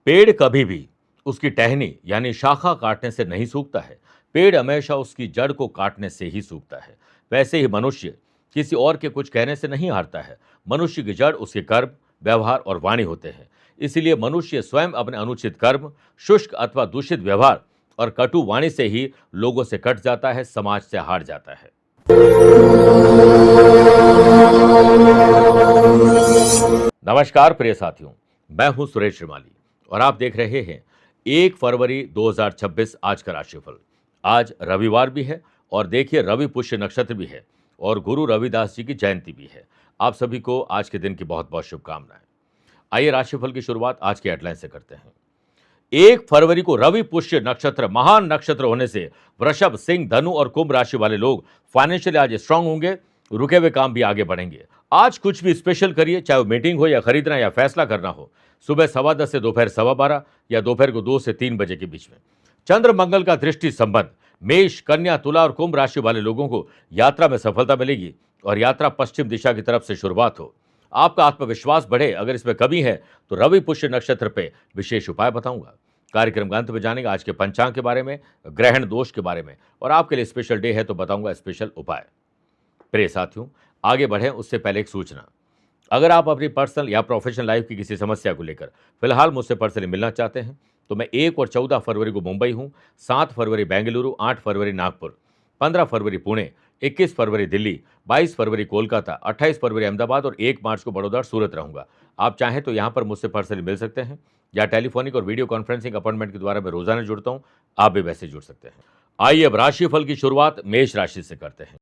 पेड़ कभी भी उसकी टहनी यानी शाखा काटने से नहीं सूखता है। पेड़ हमेशा उसकी जड़ को काटने से ही सूखता है। वैसे ही मनुष्य किसी और के कुछ कहने से नहीं हारता है। मनुष्य की जड़ उसके कर्म, व्यवहार और वाणी होते हैं। इसीलिए मनुष्य स्वयं अपने अनुचित कर्म, शुष्क अथवा दूषित व्यवहार और कटु वाणी से ही लोगों से कट जाता है, समाज से हार जाता है। नमस्कार प्रिय साथियों, मैं हूं सुरेश श्रीमाली और आप देख रहे हैं 1 फरवरी 2026 आज का राशिफल। आज रविवार भी है और देखिए रवि पुष्य नक्षत्र भी है और गुरु रविदास जी की जयंती भी है। आप सभी को आज के दिन की बहुत बहुत शुभकामनाएं। आइए राशिफल की शुरुआत आज के हेडलाइन से करते हैं। 1 फरवरी को रवि पुष्य नक्षत्र महान नक्षत्र होने से वृषभ, सिंह, धनु और कुंभ राशि वाले लोग फाइनेंशियली आज स्ट्रांग होंगे। रुके हुए काम भी आगे बढ़ेंगे। आज कुछ भी स्पेशल करिए, चाहे वो मीटिंग हो या खरीदना या फैसला करना हो। सुबह 10:15 से दोपहर 12:15 या दोपहर को 2 से 3 बजे के बीच में। चंद्र मंगल का दृष्टि संबंध मेष, कन्या, तुला और कुंभ राशि वाले लोगों को यात्रा में सफलता मिलेगी और यात्रा पश्चिम दिशा की तरफ से शुरुआत हो। आपका आत्मविश्वास बढ़े। अगर इसमें कमी है तो रवि पुष्य नक्षत्र पे विशेष उपाय बताऊंगा। कार्यक्रम का अंत में जानेंगे आज के पंचांग के बारे में, ग्रहण दोष के बारे में और आपके लिए स्पेशल डे है तो बताऊंगा स्पेशल उपाय। प्रिय साथियों, आगे बढ़ें उससे पहले एक सूचना। अगर आप अपनी पर्सनल या प्रोफेशनल लाइफ की किसी समस्या को लेकर फिलहाल मुझसे पर्सनली मिलना चाहते हैं तो मैं 1 और 14 फरवरी को मुंबई हूं, 7 फरवरी बेंगलुरु, 8 फरवरी नागपुर, 15 फरवरी पुणे, 21 फरवरी दिल्ली, 22 फरवरी कोलकाता, 28 फरवरी अहमदाबाद और 1 मार्च को बड़ौदा, सूरत रहूंगा। आप चाहें तो यहां पर मुझसे पर्सनली मिल सकते हैं या टेलीफोनिक और वीडियो कॉन्फ्रेंसिंग अपॉइंटमेंट के द्वारा मैं रोजाना जुड़ता हूं। आप भी वैसे जुड़ सकते हैं। आइए अब राशिफल की शुरुआत मेष राशि से करते हैं।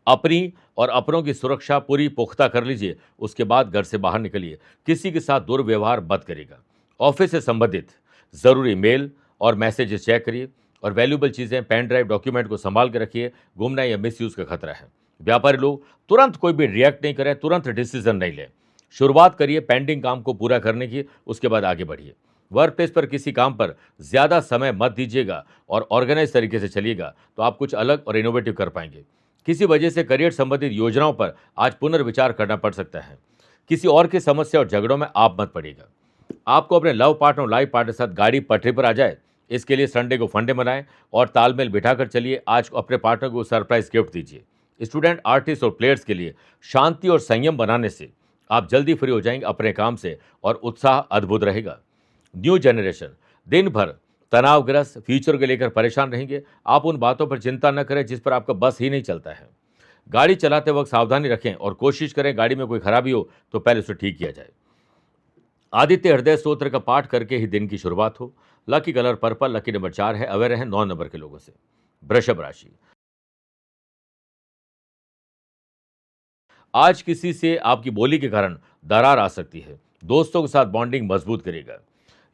अपनी और अपनों की सुरक्षा पूरी पुख्ता कर लीजिए, उसके बाद घर से बाहर निकलिए। किसी के साथ दुर्व्यवहार मत करिएगा। ऑफिस से संबंधित जरूरी मेल और मैसेजेस चेक करिए और वैल्यूएबल चीजें, पेन ड्राइव, डॉक्यूमेंट को संभाल के रखिए। गुमना या मिसयूज का खतरा है। व्यापारी लोग तुरंत कोई भी रिएक्ट नहीं करें, तुरंत डिसीजन नहीं लें। शुरुआत करिए पेंडिंग काम को पूरा करने की, उसके बाद आगे बढ़िए। वर्क प्लेस पर किसी काम पर ज्यादा समय मत दीजिएगा और ऑर्गेनाइज तरीके से चलिएगा तो आप कुछ अलग और इनोवेटिव कर पाएंगे। किसी वजह से करियर संबंधित योजनाओं पर आज पुनर्विचार करना पड़ सकता है। किसी और की समस्या और झगड़ों में आप मत पड़िएगा। आपको अपने लव पार्टनर और लाइफ पार्टनर के साथ गाड़ी पटरी पर आ जाए, इसके लिए संडे को फंडे बनाएं और तालमेल बिठाकर चलिए। आज अपने पार्टनर को सरप्राइज गिफ्ट दीजिए। स्टूडेंट, आर्टिस्ट और प्लेयर्स के लिए शांति और संयम बनाने से आप जल्दी फ्री हो जाएंगे अपने काम से और उत्साह अद्भुत रहेगा। न्यू जनरेशन दिन भर तनावग्रस्त, फ्यूचर को लेकर परेशान रहेंगे। आप उन बातों पर चिंता न करें जिस पर आपका बस ही नहीं चलता है। गाड़ी चलाते वक्त सावधानी रखें और कोशिश करें गाड़ी में कोई खराबी हो तो पहले उसे ठीक किया जाए। आदित्य हृदय स्तोत्र का पाठ करके ही दिन की शुरुआत हो। Lucky colour purple, lucky number 4 है। अवेयर रहें 9 नंबर के लोगों से। वृषभ राशि, आज किसी से आपकी बोली के कारण दरार आ सकती है। दोस्तों के साथ बॉन्डिंग मजबूत करेगा।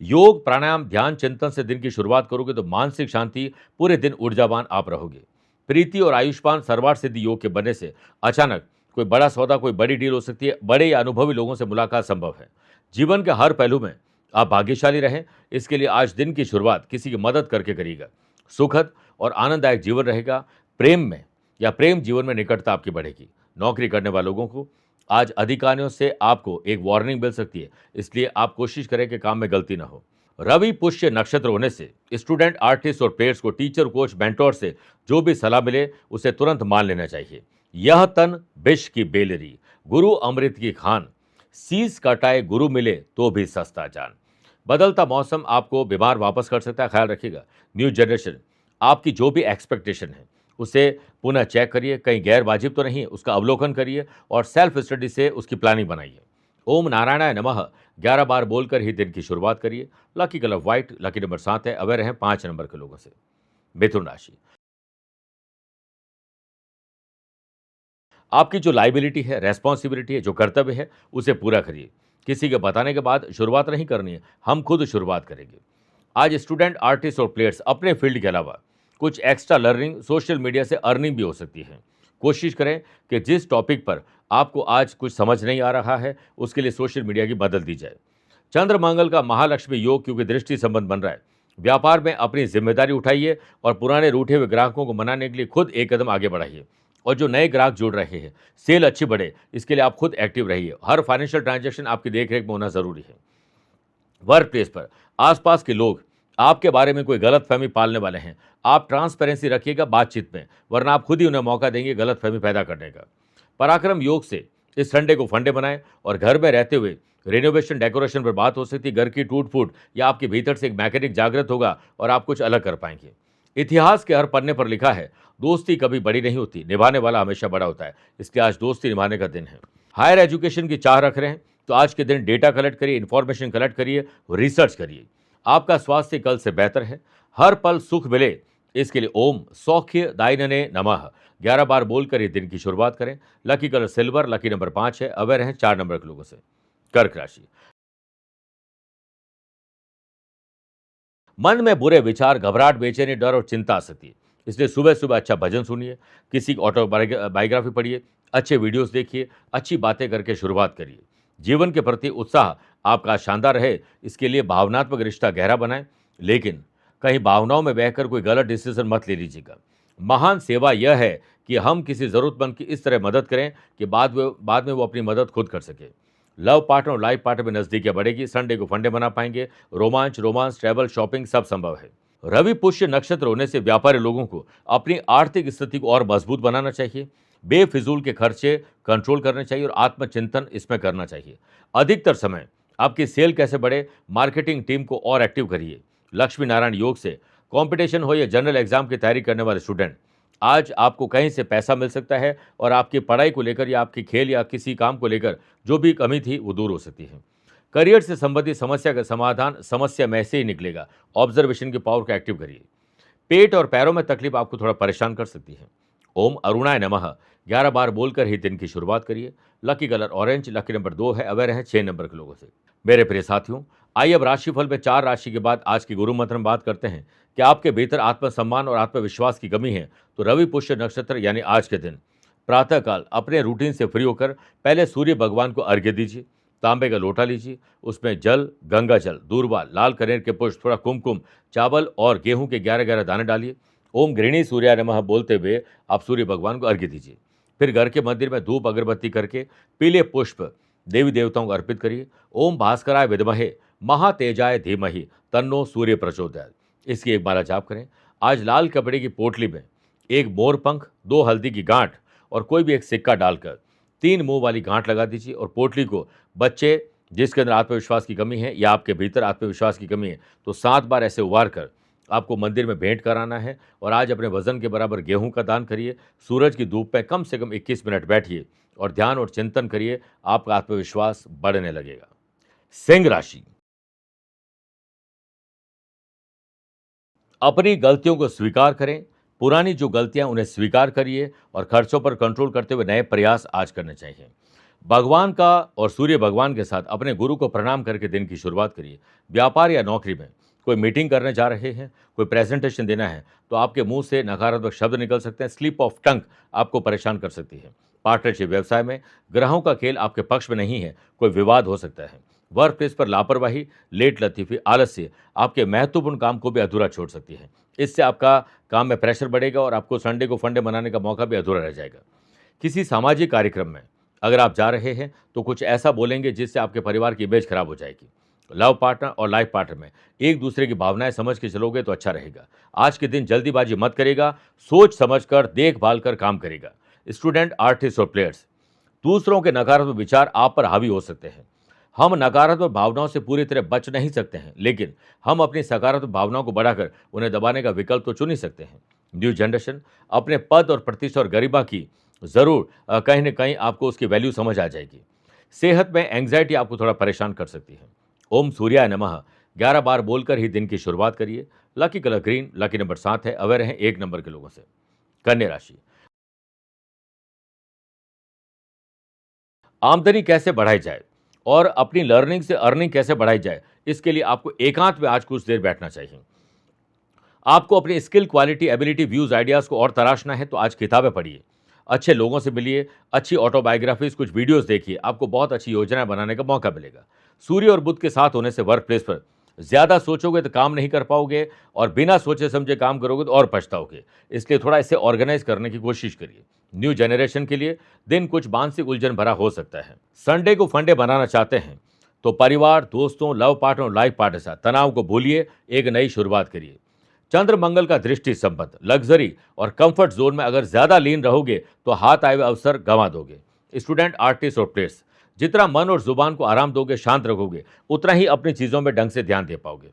योग, प्राणायाम, ध्यान, चिंतन से दिन की शुरुआत करोगे तो मानसिक शांति, पूरे दिन ऊर्जावान आप रहोगे। प्रीति और आयुष्मान सर्वार्थ सिद्धि योग के बनने से अचानक कोई बड़ा सौदा, कोई बड़ी डील हो सकती है। बड़े या अनुभवी लोगों से मुलाकात संभव है। जीवन के हर पहलू में आप भाग्यशाली रहें। इसके लिए आज दिन की शुरुआत किसी की मदद करके करिएगा। सुखद और आनंददायक जीवन रहेगा। प्रेम में या प्रेम जीवन में निकटता आपकी बढ़ेगी। नौकरी करने वाले लोगों को आज अधिकारियों से आपको एक वार्निंग मिल सकती है, इसलिए आप कोशिश करें कि काम में गलती ना हो। रवि पुष्य नक्षत्र होने से स्टूडेंट, आर्टिस्ट और प्लेयर्स को टीचर, कोच, मेंटोर से जो भी सलाह मिले उसे तुरंत मान लेना चाहिए। यह तन विष की बेलरी, गुरु अमृत की खान, शीश कटाए गुरु मिले तो भी सस्ता जान। बदलता मौसम आपको बीमार वापस कर सकता है, ख्याल रखिएगा। न्यू जनरेशन, आपकी जो भी एक्सपेक्टेशन है उसे पुनः चेक करिए, कहीं गैर वाजिब तो नहीं, उसका अवलोकन करिए और सेल्फ स्टडी से उसकी प्लानिंग बनाइए। ओम नारायणाय नमः 11 बार बोलकर ही दिन की शुरुआत करिए। Lucky colour white, lucky number 7 है। अवेयर हैं 5 नंबर के लोगों से। मिथुन राशि, आपकी जो लाइबिलिटी है, रेस्पॉन्सिबिलिटी है, जो कर्तव्य है, उसे पूरा करिए। किसी के बताने के बाद शुरुआत नहीं करनी है, हम खुद शुरुआत करेंगे। आज स्टूडेंट, आर्टिस्ट और प्लेयर्स अपने फील्ड के अलावा कुछ एक्स्ट्रा लर्निंग, सोशल मीडिया से अर्निंग भी हो सकती है। कोशिश करें कि जिस टॉपिक पर आपको आज कुछ समझ नहीं आ रहा है उसके लिए सोशल मीडिया की मदद दी जाए। चंद्र मंगल का महालक्ष्मी योग क्योंकि दृष्टि संबंध बन रहा है। व्यापार में अपनी जिम्मेदारी उठाइए और पुराने रूठे हुए ग्राहकों को मनाने के लिए खुद एक कदम आगे बढ़ाइए। और जो नए ग्राहक जुड़ रहे हैं, सेल अच्छी बढ़े, इसके लिए आप खुद एक्टिव रहिए। हर फाइनेंशियल ट्रांजैक्शन आपकी देखरेख में होना जरूरी है। वर्क प्लेस पर आसपास के लोग आपके बारे में कोई गलतफहमी पालने वाले हैं, आप ट्रांसपेरेंसी रखिएगा बातचीत में, वरना आप खुद ही उन्हें मौका देंगे गलतफहमी पैदा करने का। पराक्रम योग से इस संडे को फंडे बनाएं और घर में रहते हुए रेनोवेशन डेकोरेशन पर बात हो सकती है। घर की टूट फूट या आपके भीतर से एक मैकेनिक जागृत होगा और आप कुछ अलग कर पाएंगे। इतिहास के हर पन्ने पर लिखा है, दोस्ती कभी बड़ी नहीं होती, निभाने वाला हमेशा बड़ा होता है। इसलिए आज दोस्ती निभाने का दिन है। हायर एजुकेशन की चाह रख रहे हैं तो आज के दिन डेटा कलेक्ट करिए, इन्फॉर्मेशन कलेक्ट करिए, रिसर्च करिए। आपका स्वास्थ्य कल से बेहतर है, हर पल सुख मिले, इसके लिए ओम सौख्य दायिनने नमः 11 बार बोलकर ये दिन की शुरुआत करें। Lucky colour silver, lucky number 5 है, अवेयर हैं 4 नंबर के लोगों से। कर्क राशि, मन में बुरे विचार, घबराहट, बेचैनी, डर और चिंता आ सकती है। इसलिए सुबह सुबह अच्छा भजन सुनिए, किसी की ऑटोबायोग्राफी पढ़िए, अच्छे वीडियोस देखिए, अच्छी बातें करके शुरुआत करिए। जीवन के प्रति उत्साह आपका शानदार रहे, इसके लिए भावनात्मक रिश्ता गहरा बनाएं, लेकिन कहीं भावनाओं में बहकर कोई गलत डिसीजन मत ले लीजिएगा। महान सेवा यह है कि हम किसी ज़रूरतमंद की इस तरह मदद करें कि बाद में वो अपनी मदद खुद कर सके। लव पार्टनर और लाइफ पार्टनर में नजदीकियां बढ़ेगी। संडे को फंडे बना पाएंगे। रोमांस, ट्रैवल, शॉपिंग सब संभव है। रवि पुष्य नक्षत्र होने से व्यापारी लोगों को अपनी आर्थिक स्थिति को और मजबूत बनाना चाहिए। बेफिजूल के खर्चे कंट्रोल करने चाहिए और आत्मचिंतन इसमें करना चाहिए। अधिकतर समय आपकी सेल कैसे बढ़े, मार्केटिंग टीम को और एक्टिव करिए। लक्ष्मी नारायण योग से कंपटीशन हो या जनरल एग्जाम की तैयारी करने वाले स्टूडेंट, आज आपको कहीं से पैसा मिल सकता है और आपकी पढ़ाई को लेकर या आपकी खेल या किसी काम को लेकर जो भी कमी थी वो दूर हो सकती है। करियर से संबंधित समस्या का समाधान समस्या में से ही निकलेगा। ऑब्जर्वेशन की पावर को एक्टिव करिए। पेट और पैरों में तकलीफ आपको थोड़ा परेशान कर सकती है। ओम अरुणाय नमः 11 बार बोलकर ही दिन की शुरुआत करिए। Lucky colour orange, lucky number 2 है, अवेयर है 6 नंबर के लोगों से। मेरे प्रिय साथियों, आइए अब राशिफल में 4 राशि के बाद आज की गुरु मंत्र में बात करते हैं कि आपके भीतर आत्मसम्मान और आत्मविश्वास की कमी है तो रवि पुष्य नक्षत्र यानी आज के दिन प्रातःकाल अपने रूटीन से फ्री होकर पहले सूर्य भगवान को अर्घ्य दीजिए। तांबे का लोटा लीजिए, उसमें जल, गंगा जल, दूर्वा, लाल कनेर के पुष्प, थोड़ा कुमकुम, चावल और गेहूं के 11-11 दाने डालिए। ओम गृहिणी सूर्याय नमः बोलते हुए आप सूर्य भगवान को अर्घ्य दीजिए। फिर घर के मंदिर में धूप अगरबत्ती करके पीले पुष्प देवी देवताओं को अर्पित करिए। ओम भास्कराय विद्महे महातेजाय धीमहि तन्नो सूर्य प्रचोदयात्, इसकी एक माला जाप करें। आज लाल कपड़े की पोटली में एक मोर पंख, 2 हल्दी की गांठ और कोई भी एक सिक्का डालकर 3 मुंह वाली गांठ लगा दीजिए और पोटली को बच्चे जिसके अंदर आत्मविश्वास की कमी है या आपके भीतर आत्मविश्वास की कमी है तो 7 बार ऐसे उबार कर आपको मंदिर में भेंट कराना है। और आज अपने वजन के बराबर गेहूं का दान करिए। सूरज की धूप में कम से कम 21 मिनट बैठिए और ध्यान और चिंतन करिए, आपका आत्मविश्वास बढ़ने लगेगा। सिंह राशि, अपनी गलतियों को स्वीकार करें। पुरानी जो गलतियां उन्हें स्वीकार करिए और खर्चों पर कंट्रोल करते हुए नए प्रयास आज करने चाहिए। भगवान का और सूर्य भगवान के साथ अपने गुरु को प्रणाम करके दिन की शुरुआत करिए। व्यापार या नौकरी में कोई मीटिंग करने जा रहे हैं, कोई प्रेजेंटेशन देना है तो आपके मुंह से नकारात्मक शब्द निकल सकते हैं। स्लिप ऑफ टंग आपको परेशान कर सकती है। पार्टनरशिप व्यवसाय में ग्रहों का खेल आपके पक्ष में नहीं है, कोई विवाद हो सकता है। वर्क प्लेस पर लापरवाही, लेट लतीफी, आलस्य आपके महत्वपूर्ण काम को भी अधूरा छोड़ सकती है। इससे आपका काम में प्रेशर बढ़ेगा और आपको संडे को फंडे बनाने का मौका भी अधूरा रह जाएगा। किसी सामाजिक कार्यक्रम में अगर आप जा रहे हैं तो कुछ ऐसा बोलेंगे जिससे आपके परिवार की इमेज खराब हो जाएगी। लव पार्टनर और लाइफ पार्टनर में एक दूसरे की भावनाएं समझ के चलोगे तो अच्छा रहेगा। आज के दिन जल्दीबाजी मत करेगा, सोच समझकर देखभाल कर काम करेगा। स्टूडेंट, आर्टिस्ट और प्लेयर्स, दूसरों के नकारात्मक विचार आप पर हावी हो सकते हैं। हम नकारात्मक भावनाओं से पूरी तरह बच नहीं सकते हैं, लेकिन हम अपनी सकारात्मक भावनाओं को बढ़ाकर उन्हें दबाने का विकल्प तो चुन ही सकते हैं। न्यू जनरेशन अपने पद और प्रतिष्ठा और गरिमा की जरूर कहीं न कहीं आपको उसकी वैल्यू समझ आ जाएगी। सेहत में एंग्जाइटी आपको थोड़ा परेशान कर सकती है। ओम सूर्याय नमः 11 बार बोलकर ही दिन की शुरुआत करिए। Lucky colour green, lucky number 7 है, अवेयर हैं 1 नंबर के लोगों से। कन्या राशि, आमदनी कैसे बढ़ाई जाए और अपनी लर्निंग से अर्निंग कैसे बढ़ाई जाए, इसके लिए आपको एकांत में आज कुछ देर बैठना चाहिए। आपको अपनी skill, quality, ability, views, ideas को और तराशना है तो आज किताबें पढ़िए, अच्छे लोगों से मिलिए, अच्छी ऑटोबायोग्राफीज, कुछ वीडियोस देखिए, आपको बहुत अच्छी योजनाएं बनाने का मौका मिलेगा। सूर्य और बुध के साथ होने से वर्क प्लेस पर ज्यादा सोचोगे तो काम नहीं कर पाओगे और बिना सोचे समझे काम करोगे तो और पछताओगे। इसलिए थोड़ा इसे ऑर्गेनाइज करने की कोशिश करिए। न्यू जनरेशन के लिए दिन कुछ मानसिक उलझन भरा हो सकता है। संडे को फंडे बनाना चाहते हैं तो परिवार, दोस्तों, लव पार्टनर और लाइफ पार्टनर के साथ तनाव को भूलिए, एक नई शुरुआत करिए। चंद्र मंगल का दृष्टि संबंध, लग्जरी और कंफर्ट जोन में अगर ज्यादा लीन रहोगे तो हाथ आए हुए अवसर गंवा दोगे। स्टूडेंट, आर्टिस्ट और प्लेयर्स, जितना मन और जुबान को आराम दोगे, शांत रखोगे, उतना ही अपनी चीजों में ढंग से ध्यान दे पाओगे।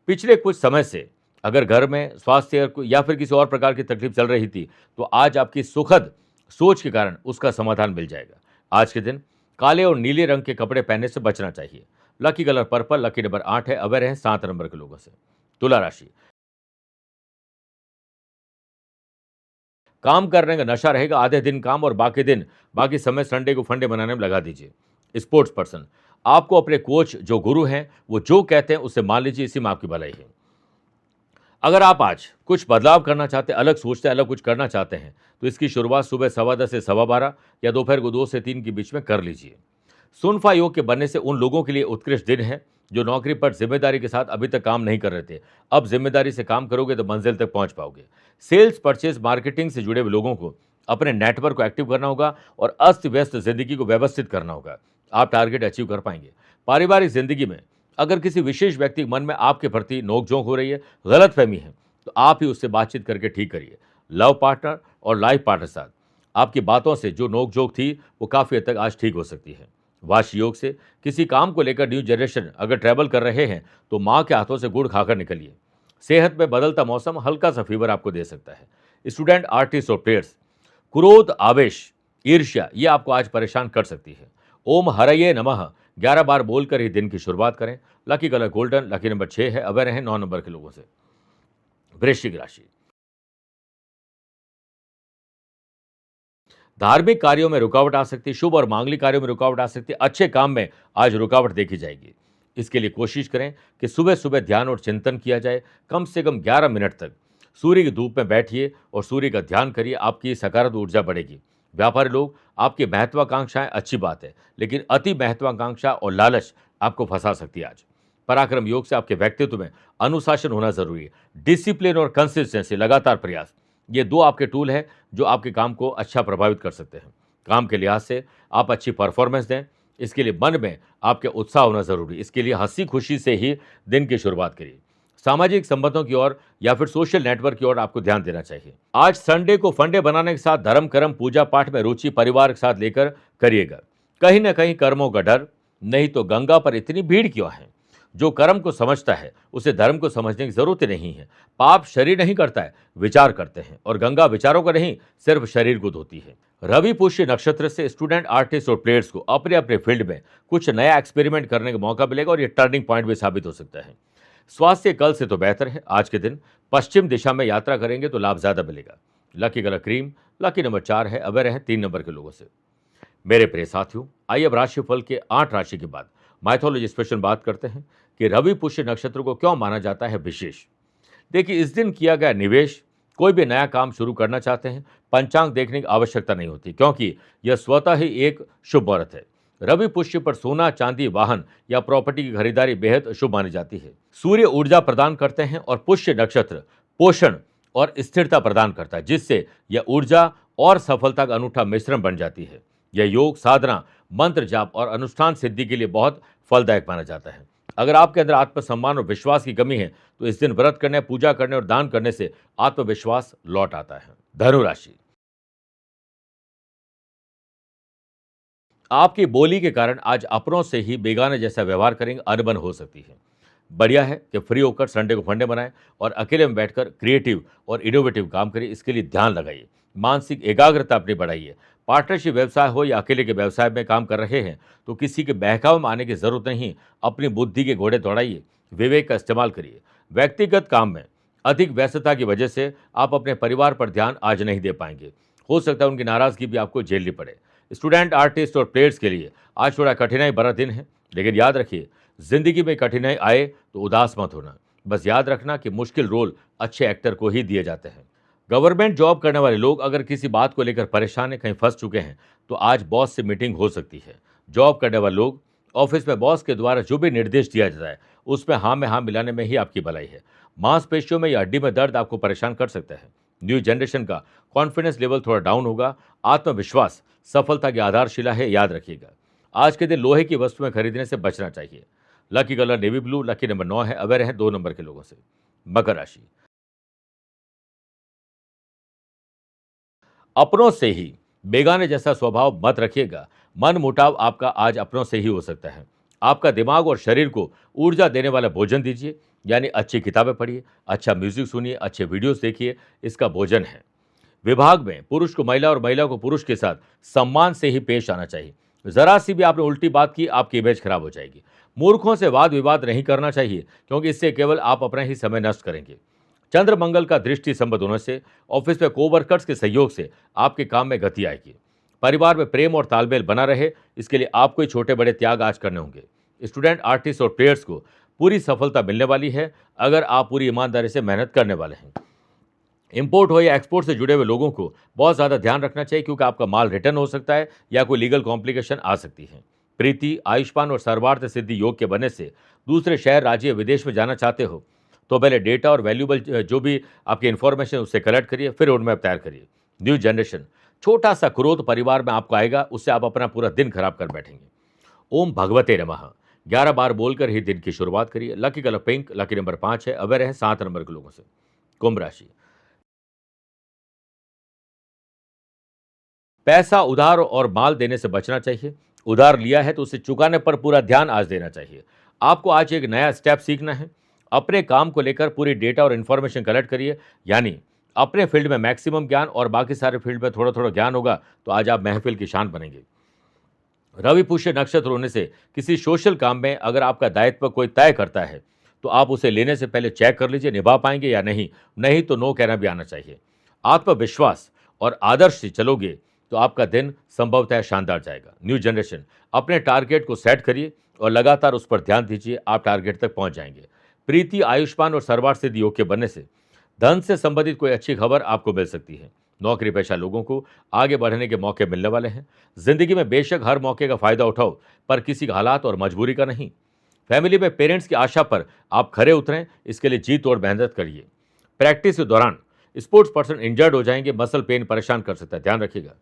पिछले कुछ समय से अगर घर में स्वास्थ्य या फिर किसी और प्रकार की तकलीफ चल रही थी तो आज आपकी सुखद सोच के कारण उसका समाधान मिल जाएगा। आज के दिन काले और नीले रंग के कपड़े पहनने से बचना चाहिए। Lucky colour purple, lucky number 8 है, अवेयर हैं 7 नंबर के लोगों से। तुला राशि, काम करने का नशा रहेगा, आधे दिन काम और बाकी समय संडे को फंडे बनाने में लगा दीजिए। स्पोर्ट्स पर्सन, आपको अपने कोच जो गुरु हैं वो जो कहते हैं उसे मान लीजिए, इसी में आपकी भलाई है। अगर आप आज कुछ बदलाव करना चाहते हैं, अलग सोचते हैं, अलग कुछ करना चाहते हैं तो इसकी शुरुआत सुबह 10:15 से 12:15 या दोपहर को 2 से 3 के बीच में कर लीजिए। सुनफा योग के बनने से उन लोगों के लिए उत्कृष्ट दिन है जो नौकरी पर जिम्मेदारी के साथ अभी तक काम नहीं कर रहे थे। अब जिम्मेदारी से काम करोगे तो मंजिल तक पहुंच पाओगे। सेल्स, परचेज, मार्केटिंग से जुड़े हुए लोगों को अपने नेटवर्क को एक्टिव करना होगा और अस्त व्यस्त जिंदगी को व्यवस्थित करना होगा। आप टारगेट अचीव कर पाएंगे। पारिवारिक जिंदगी में अगर किसी विशेष व्यक्ति के मन में आपके प्रति नोकझोंक हो रही है, गलतफहमी है, तो आप ही उससे बातचीत करके ठीक करिए। लव पार्टनर और लाइफ पार्टनर साथ आपकी बातों से जो नोकझोंक थी वो काफ़ी हद तक आज ठीक हो सकती है। वाश योग से किसी काम को लेकर न्यू जनरेशन अगर ट्रैवल कर रहे हैं तो माँ के हाथों से गुड़ खाकर निकलिए। सेहत में बदलता मौसम हल्का सा फीवर आपको दे सकता है। स्टूडेंट, आर्टिस्ट और प्लेयर्स, क्रोध, आवेश, ईर्ष्या ये आपको आज परेशान कर सकती है। ओम हरये नमः 11 बार बोलकर ही दिन की शुरुआत करें। Lucky colour golden, lucky number 6 है, अवेयर हैं 9 नंबर के लोगों से। वृश्चिक राशि, धार्मिक कार्यों में रुकावट आ सकती है, शुभ और मांगलिक कार्यों में रुकावट आ सकती है, अच्छे काम में आज रुकावट देखी जाएगी। इसके लिए कोशिश करें कि सुबह सुबह ध्यान और चिंतन किया जाए। कम से कम 11 मिनट तक सूर्य की धूप में बैठिए और सूर्य का ध्यान करिए, आपकी सकारात्मक ऊर्जा बढ़ेगी। व्यापारी लोग, आपकी महत्वाकांक्षाएं अच्छी बात है, लेकिन अति महत्वाकांक्षा और लालच आपको फंसा सकती है आज। पराक्रम योग से आपके व्यक्तित्व में अनुशासन होना जरूरी है। डिसिप्लिन और कंसिस्टेंसी, लगातार प्रयास, ये दो आपके टूल हैं जो आपके काम को अच्छा प्रभावित कर सकते हैं। काम के लिहाज से आप अच्छी परफॉर्मेंस दें, इसके लिए मन में आपके उत्साह होना जरूरी है। इसके लिए हंसी खुशी से ही दिन की शुरुआत करिए। सामाजिक संबंधों की ओर या फिर सोशल नेटवर्क की ओर आपको ध्यान देना चाहिए। आज संडे को फंडे बनाने के साथ धर्म कर्म पूजा पाठ में रुचि परिवार के साथ लेकर करिएगा। कहीं ना कहीं कर्मों का डर, नहीं तो गंगा पर इतनी भीड़ क्यों है। जो कर्म को समझता है उसे धर्म को समझने की जरूरत ही नहीं है। पाप शरीर नहीं करता है, विचार करते हैं, और गंगा विचारों को नहीं, सिर्फ शरीर को धोती है। रवि पुष्य नक्षत्र से स्टूडेंट, आर्टिस्ट और प्लेयर्स को अपने अपने फील्ड में कुछ नया एक्सपेरिमेंट करने का मौका मिलेगा और ये टर्निंग पॉइंट भी साबित हो सकता है। स्वास्थ्य कल से तो बेहतर है। आज के दिन पश्चिम दिशा में यात्रा करेंगे तो लाभ ज्यादा मिलेगा। Lucky colour cream, lucky number 4 है, अवेयर है 3 नंबर के लोगों से। मेरे प्रिय साथियों, आइए अब राशिफल के 8 राशि के बाद माइथोलॉजी स्पेशल बात करते हैं कि रवि पुष्य नक्षत्र को क्यों माना जाता है विशेष। देखिए, इस दिन किया गया निवेश, कोई भी नया काम शुरू करना चाहते हैं, पंचांग देखने की आवश्यकता नहीं होती, क्योंकि यह स्वतः ही एक शुभ मुहूर्त है। रवि पुष्य पर सोना, चांदी, वाहन या प्रॉपर्टी की खरीदारी बेहद शुभ मानी जाती है। सूर्य ऊर्जा प्रदान करते हैं और पुष्य नक्षत्र पोषण और स्थिरता प्रदान करता है, जिससे यह ऊर्जा और सफलता का अनूठा मिश्रण बन जाती है। यह योग, साधना, मंत्र जाप और अनुष्ठान सिद्धि के लिए बहुत फलदायक माना जाता है। अगर आपके अंदर आत्मसम्मान और विश्वास की कमी है तो इस दिन व्रत करने, पूजा करने और दान करने से आत्मविश्वास लौट आता है। धनु राशि, आपकी बोली के कारण आज अपनों से ही बेगाने जैसा व्यवहार करेंगे, अनबन हो सकती है। बढ़िया है कि फ्री होकर संडे को फंडे बनाएं और अकेले में बैठकर क्रिएटिव और इनोवेटिव काम करिए। इसके लिए ध्यान लगाइए, मानसिक एकाग्रता अपनी बढ़ाइए। पार्टनरशिप व्यवसाय हो या अकेले के व्यवसाय में काम कर रहे हैं तो किसी के बहकावे में आने की जरूरत नहीं। अपनी बुद्धि के घोड़े दौड़ाइए, विवेक का इस्तेमाल करिए। व्यक्तिगत काम में अधिक व्यस्तता की वजह से आप अपने परिवार पर ध्यान आज नहीं दे पाएंगे। हो सकता है उनकी नाराजगी भी आपको झेलनी पड़े। स्टूडेंट, आर्टिस्ट और प्लेयर्स के लिए आज थोड़ा कठिनाई भरा दिन है, लेकिन याद रखिए, जिंदगी में कठिनाई आए तो उदास मत होना। बस याद रखना कि मुश्किल रोल अच्छे एक्टर को ही दिए जाते हैं। गवर्नमेंट जॉब करने वाले लोग अगर किसी बात को लेकर परेशान है, कहीं फंस चुके हैं, तो आज बॉस से मीटिंग हो सकती है। जॉब करने वाले लोग ऑफिस में बॉस के द्वारा जो भी निर्देश दिया जाता है उसमें हाँ में हाँ मिलाने में ही आपकी भलाई है। मांसपेशियों में या हड्डी में दर्द आपको परेशान कर सकता है। न्यू जनरेशन का कॉन्फिडेंस लेवल थोड़ा डाउन होगा। आत्मविश्वास सफलता की आधारशिला है, याद रखिएगा। आज के दिन लोहे की वस्तुएं खरीदने से बचना चाहिए। Lucky colour navy blue, lucky number 9 है। अवेयर हैं 2 नंबर के लोगों से। मकर राशि, अपनों से ही बेगाने जैसा स्वभाव मत रखिएगा। मन मुटाव आपका आज अपनों से ही हो सकता है। आपका दिमाग और शरीर को ऊर्जा देने वाला भोजन दीजिए, यानी अच्छी किताबें पढ़िए, अच्छा म्यूजिक सुनिए, अच्छे वीडियोस देखिए, इसका भोजन है। विभाग में पुरुष को महिला और महिला को पुरुष के साथ सम्मान से ही पेश आना चाहिए। जरा सी भी आपने उल्टी बात की, आपकी इमेज खराब हो जाएगी। मूर्खों से वाद विवाद नहीं करना चाहिए, क्योंकि इससे केवल आप अपना ही समय नष्ट करेंगे। चंद्र मंगल का दृष्टि संबंध होने से ऑफिस में कोवर्कर्स के सहयोग से आपके काम में गति आएगी। परिवार में प्रेम और तालमेल बना रहे, इसके लिए आपको ही छोटे बड़े त्याग आज करने होंगे। स्टूडेंट, आर्टिस्ट और प्लेयर्स को पूरी सफलता मिलने वाली है, अगर आप पूरी ईमानदारी से मेहनत करने वाले हैं। इंपोर्ट हो या एक्सपोर्ट से जुड़े हुए लोगों को बहुत ज़्यादा ध्यान रखना चाहिए, क्योंकि आपका माल रिटर्न हो सकता है या कोई लीगल कॉम्प्लिकेशन आ सकती है। प्रीति, आयुष्मान और सर्वार्थ सिद्धि योग के बनने से दूसरे शहर, राज्य, विदेश में जाना चाहते हो तो पहले डेटा और वैल्यूबल जो भी आपकी इन्फॉर्मेशन उससे कलेक्ट करिए, फिर रोड मैप तैयार करिए। न्यू जनरेशन, छोटा सा क्रोध परिवार में आपको आएगा, उससे आप अपना पूरा दिन खराब कर बैठेंगे। ओम भगवते नमः 11 बार बोलकर ही दिन की शुरुआत करिए। Lucky colour pink, lucky number 5 है। अवेयर है 7 नंबर के लोगों से। कुंभ राशि, पैसा उधार और माल देने से बचना चाहिए। उधार लिया है तो उसे चुकाने पर पूरा ध्यान आज देना चाहिए। आपको आज एक नया स्टेप सीखना है। अपने काम को लेकर पूरी डेटा और इन्फॉर्मेशन कलेक्ट करिए, यानी अपने फील्ड में मैक्सिमम ज्ञान और बाकी सारे फील्ड में थोड़ा थोड़ा ज्ञान होगा तो आज आप महफिल की शान बनेंगे। रवि पुष्य नक्षत्र होने से किसी सोशल काम में अगर आपका दायित्व कोई तय करता है तो आप उसे लेने से पहले चेक कर लीजिए निभा पाएंगे या नहीं, नहीं तो नो कहना भी आना चाहिए। आत्मविश्वास और आदर्श से चलोगे तो आपका दिन संभवतः शानदार जाएगा। न्यू जनरेशन, अपने टारगेट को सेट करिए और लगातार उस पर ध्यान दीजिए, आप टारगेट तक पहुंच जाएंगे। प्रीति, आयुष्मान और सर्वार्थ सिद्धि योग के बनने से धन से संबंधित कोई अच्छी खबर आपको मिल सकती है। नौकरी पेशा लोगों को आगे बढ़ने के मौके मिलने वाले हैं। जिंदगी में बेशक हर मौके का फायदा उठाओ, पर किसी का हालात और मजबूरी का नहीं। फैमिली में पेरेंट्स की आशा पर आप खरे उतरें, इसके लिए जी तोड़ मेहनत करिए। प्रैक्टिस के दौरान स्पोर्ट्स पर्सन इंजर्ड हो जाएंगे, मसल पेन परेशान कर सकता है, ध्यान रखिएगा।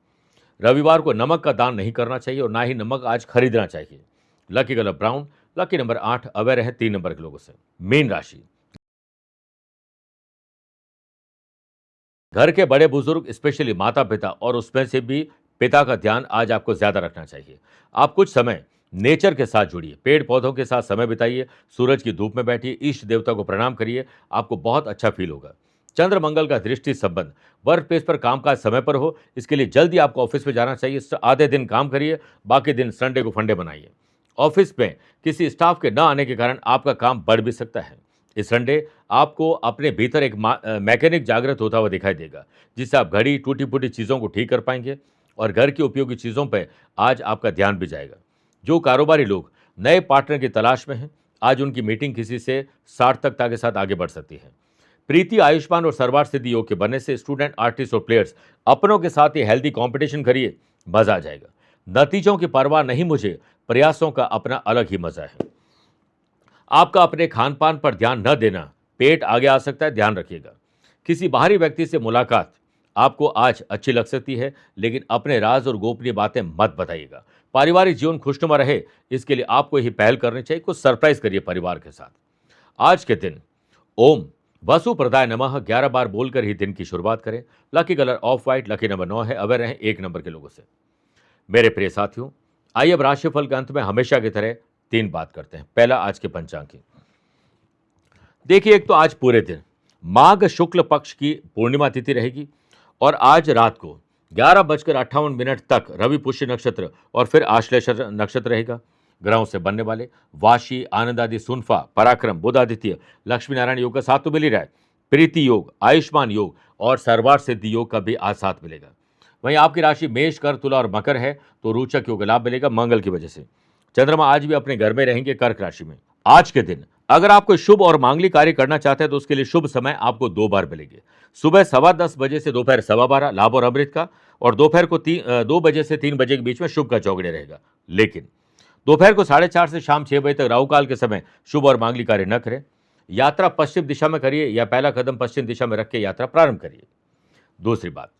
रविवार को नमक का दान नहीं करना चाहिए और ना ही नमक आज खरीदना चाहिए। Lucky colour brown, lucky number 8। Aware है 3 नंबर के लोगों से। मीन राशि, घर के बड़े बुजुर्ग, स्पेशली माता पिता और उसमें से भी पिता का ध्यान आज आपको ज्यादा रखना चाहिए। आप कुछ समय नेचर के साथ जुड़िए, पेड़ पौधों के साथ समय बिताइए, सूरज की धूप में बैठिए, इष्ट देवता को प्रणाम करिए, आपको बहुत अच्छा फील होगा। चंद्र मंगल का दृष्टि संबंध वर्क प्लेस पर कामकाज समय पर हो, इसके लिए जल्दी आपको ऑफिस में जाना चाहिए। आधे दिन काम करिए, बाकी दिन संडे को फंडे बनाइए। ऑफिस में किसी स्टाफ के न आने के कारण आपका काम बढ़ भी सकता है। इस संडे आपको अपने भीतर एक मैकेनिक जागृत होता हुआ दिखाई देगा, जिससे आप घड़ी, टूटी फूटी चीज़ों को ठीक कर पाएंगे और घर की उपयोगी चीज़ों पर आज आपका ध्यान भी जाएगा। जो कारोबारी लोग नए पार्टनर की तलाश में हैं, आज उनकी मीटिंग किसी से सार्थकता के साथ आगे बढ़ सकती है। प्रीति, आयुष्मान और सर्वार्थ सिद्धि योग के बनने से स्टूडेंट, आर्टिस्ट और प्लेयर्स अपनों के साथ ये हेल्दी कंपटीशन करिए, मजा आ जाएगा। नतीजों की परवाह नहीं मुझे, प्रयासों का अपना अलग ही मजा है। आपका अपने खान पान पर ध्यान न देना, पेट आगे आ सकता है, ध्यान रखिएगा। किसी बाहरी व्यक्ति से मुलाकात आपको आज अच्छी लग सकती है, लेकिन अपने राज और गोपनीय बातें मत बताइएगा। पारिवारिक जीवन खुशनुमा रहे, इसके लिए आपको ही पहल करनी चाहिए, कुछ सरप्राइज करिए परिवार के साथ। आज के दिन ओम वसु प्रदाय नमः 11 बार बोलकर ही दिन की शुरुआत करें। Lucky colour of white, lucky number 9 है। अवेयर रहें 1 नंबर के लोगों से। मेरे प्रिय साथियों, आइए अब राशिफल के अंत में हमेशा की तरह 3 बात करते हैं। पहला, आज के पंचांग की। देखिए, एक तो आज पूरे दिन माघ शुक्ल पक्ष की पूर्णिमा तिथि रहेगी और आज रात को 11:58 तक रवि पुष्य नक्षत्र और फिर आश्लेष नक्षत्र रहेगा। ग्रहों से बनने वाले वाशी, आनंद आदि, सुनफा, पराक्रम, बुधादित्य, लक्ष्मी नारायण योग का साथ तो मिल ही रहा है। प्रीति योग, आयुष्मान योग और सर्वार्थ सिद्धि योग का भी आज साथ मिलेगा। वहीं आपकी राशि मेष, कर, तुला और मकर है तो रोचक योग लाभ मिलेगा मंगल की वजह से। चंद्रमा आज भी अपने घर में रहेंगे कर्क राशि में। आज के दिन अगर आप कोई शुभ और मांगलिक कार्य करना चाहते हैं तो उसके लिए शुभ समय आपको 2 बार मिलेंगे। सुबह 10:15 बजे से दोपहर 12:15 लाभ और अमृत का, और दोपहर को 2 बजे से 3 बजे के बीच में शुभ का चौगड़े रहेगा। लेकिन दोपहर को 4:30 से शाम 6 बजे तक राहु काल के समय शुभ और मांगलिक कार्य न करें। यात्रा पश्चिम दिशा में करिए या पहला कदम पश्चिम दिशा में रख के यात्रा प्रारंभ करिए। दूसरी बात,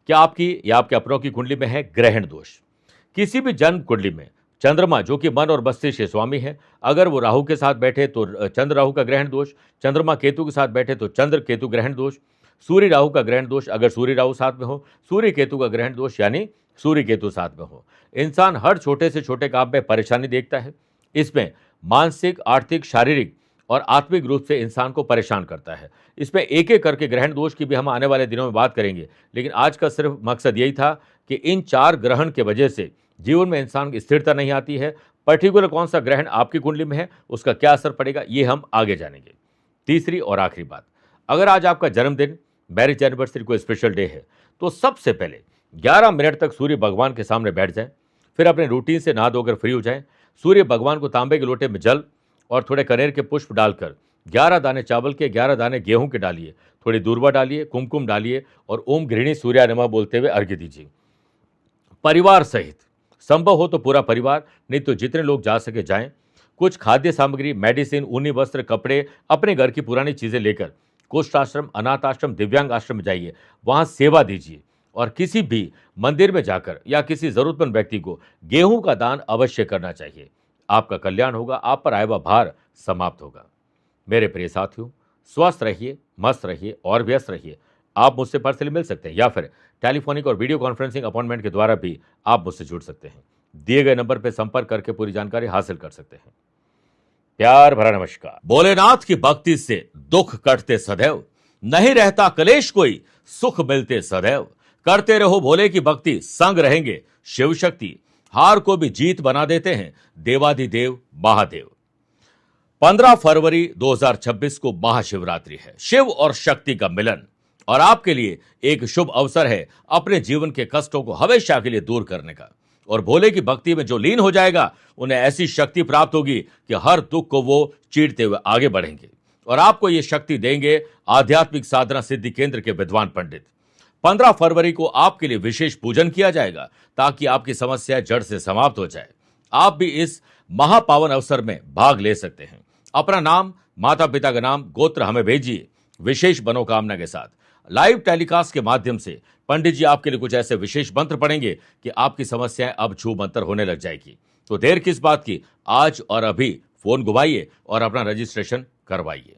क्या आपकी या आपके अपनों की कुंडली में है ग्रहण दोष? किसी भी जन्म कुंडली में चंद्रमा जो कि मन और मस्तिष्क के स्वामी है, अगर वो राहु के साथ बैठे तो चंद्र राहु का ग्रहण दोष, चंद्रमा केतु के साथ बैठे तो चंद्र केतु ग्रहण दोष, सूर्य राहु का ग्रहण दोष अगर सूर्य राहु साथ में हो, सूर्य केतु का ग्रहण दोष यानी सूर्य केतु साथ में हो। इंसान हर छोटे से छोटे काम में परेशानी देखता है। इसमें मानसिक, आर्थिक, शारीरिक और आत्मिक रूप से इंसान को परेशान करता है। इसमें एक एक करके ग्रहण दोष की भी हम आने वाले दिनों में बात करेंगे, लेकिन आज का सिर्फ मकसद यही था कि इन 4 ग्रहण के वजह से जीवन में इंसान की स्थिरता नहीं आती है। पर्टिकुलर कौन सा ग्रहण आपकी कुंडली में है, उसका क्या असर पड़ेगा, ये हम आगे जानेंगे। तीसरी और आखिरी बात, अगर आज आपका जन्मदिन, मैरिज एनिवर्सरी कोई स्पेशल डे है, तो सबसे पहले 11 मिनट तक सूर्य भगवान के सामने बैठ जाएं, फिर अपने रूटीन से नहा धोकर फ्री हो जाएं। सूर्य भगवान को तांबे के लोटे में जल और थोड़े कनेर के पुष्प डालकर 11 दाने चावल के, 11 दाने गेहूं के डालिए, थोड़ी दूर्वा डालिए, कुमकुम डालिए और ओम गृहिणी सूर्या नमः बोलते हुए अर्घ्य दीजिए। परिवार सहित, संभव हो तो पूरा परिवार, नहीं तो जितने लोग जा सके जाएं। कुछ खाद्य सामग्री, मेडिसिन, ऊनी वस्त्र, कपड़े, अपने घर की पुरानी चीजें लेकर कुष्ठ आश्रम, अनाथ आश्रम, दिव्यांग आश्रम में जाइए, वहां सेवा दीजिए और किसी भी मंदिर में जाकर या किसी जरूरतमंद व्यक्ति को गेहूं का दान अवश्य करना चाहिए। आपका कल्याण होगा, आप पर आया हुआ भार समाप्त होगा। मेरे प्रिय साथियों, स्वस्थ रहिए, मस्त रहिए और व्यस्त रहिए। आप मुझसे पर्सनली मिल सकते हैं या फिर टेलीफोनिक और वीडियो कॉन्फ्रेंसिंग अपॉइंटमेंट के द्वारा भी आप मुझसे जुड़ सकते हैं। दिए गए नंबर पर संपर्क करके पूरी जानकारी हासिल कर सकते हैं। प्यार भरा नमस्कार। भोलेनाथ की भक्ति से दुख कटते सदैव, नहीं रहता कलेश कोई, सुख मिलते सदैव। करते रहो भोले की भक्ति, संग रहेंगे शिव शक्ति। हार को भी जीत बना देते हैं देवाधिदेव महादेव। 15 फरवरी 2026 को महाशिवरात्रि है, शिव और शक्ति का मिलन, और आपके लिए एक शुभ अवसर है अपने जीवन के कष्टों को हमेशा के लिए दूर करने का। और भोले की भक्ति में जो लीन हो जाएगा, उन्हें ऐसी शक्ति प्राप्त होगी कि हर दुख को वो चीरते हुए आगे बढ़ेंगे। और आपको ये शक्ति देंगे आध्यात्मिक साधना सिद्धि केंद्र के विद्वान पंडित। 15 फरवरी को आपके लिए विशेष पूजन किया जाएगा ताकि आपकी समस्या जड़ से समाप्त हो जाए। आप भी इस महापावन अवसर में भाग ले सकते हैं। अपना नाम, माता पिता का नाम, गोत्र हमें भेजिए विशेष मनोकामना के साथ। लाइव टेलीकास्ट के माध्यम से पंडित जी आपके लिए कुछ ऐसे विशेष मंत्र पढ़ेंगे कि आपकी समस्याएं अब छू मंतर होने लग जाएगी। तो देर किस बात की, आज और अभी फोन घुमाइए और अपना रजिस्ट्रेशन करवाइए।